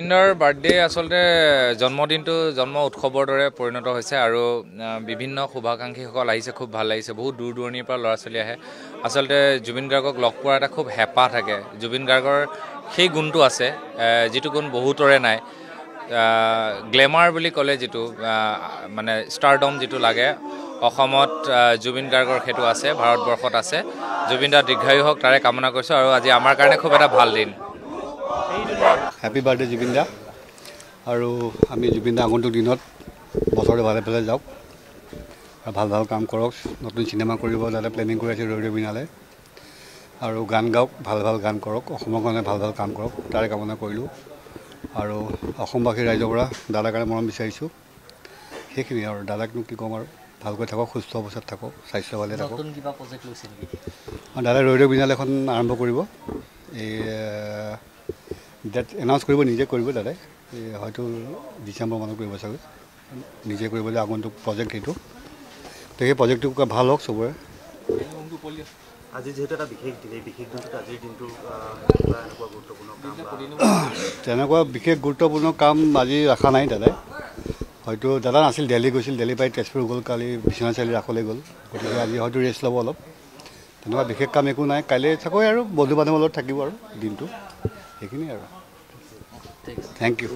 জুবিনৰ বাৰ্থডে আসলতে জন্মদিনটো জন্ম উৎসৱৰ দৰে পৰিণত হৈছে আৰু বিভিন্ন শুভাকাংক্ষীসকল আহিছে খুব ভাল লাগিছে বহুত দূৰ দূৰণিৰ পৰা ল'ৰা ছোৱালী আহে আসলতে জুবিন গাৰ্গক লগ পোৱাৰ এটা খুব হেঁপাহ থাকে জুবিন গাৰ্গৰ সেই গুণটো আছে যিটো গুণ বহুতৰে নাই গ্লেমাৰ বুলি ক'লে যিটো মানে ষ্টাৰডম যিটো লাগে অসমত জুবিন গাৰ্গৰ সেইটো আছে ভাৰতবৰ্ষত আছে জুবিন দা দীৰ্ঘায়ু হওক তাৰে কামনা কৰিছোঁ আৰু আজি আমাৰ কাৰণে খুব এটা ভাল দিন হ্যাপি বাৰ্থডে জুবিন দা আৰু আমি জুবিন দা আগন্তুক দিনত বছৰটো ভালে ভালে যাওক আৰু ভাল ভাল কাম কৰক নতুন চিনেমা কৰিব যাতে প্লেনিং কৰি আছে ৰৈ বিনালে আৰু গান গাওক ভাল ভাল গান কৰক অসমৰ কাৰণে ভাল ভাল কাম কৰক তাৰে কামনা কৰিলোঁ আৰু অসমবাসী ৰাইজৰ পৰা দাদাৰ কাৰণে মৰম বিচাৰিছোঁ সেইখিনি আৰু দাদাকনো কি ক'ম আৰু ভালকৈ থাকক সুস্থ অৱস্থাত থাকক স্বাস্থ্য ভালে থাকক দাদাই ৰৈ বিনালে এখন আৰম্ভ কৰিব এই ডেট এনাউন্স কৰিব নিজে কৰিব দাদাই হয়তো ডিচেম্বৰ মানত কৰিব চাগৈ নিজে কৰিবলৈ আগন্তুক প্ৰজেক্ট এইটো তো সেই প্ৰজেক্টটো ভাল হওক চবৰে আজি যেহেতু এটা বিশেষ দিন এই বিশেষ দিনটোত আজিৰ দিনটো তেনেকুৱা বিশেষ গুৰুত্বপূৰ্ণ কাম আজি ৰখা নাই দাদাই হয়তো দাদা নাছিল দিল্লী গৈছিল দিল্লী পাই তেজপুৰ গ'ল কালি বিশ্বনাথ চাৰিআলি ৰাসলৈ গ'ল গতিকে আজি হয়তো ৰেষ্ট ল'ব অলপ তেনেকুৱা বিশেষ কাম একো নাই কাইলৈ চাগৈ আৰু বন্ধু বান্ধৱৰ লগত থাকিব আৰু দিনটো সেইখিনি আৰু থেংক ইউ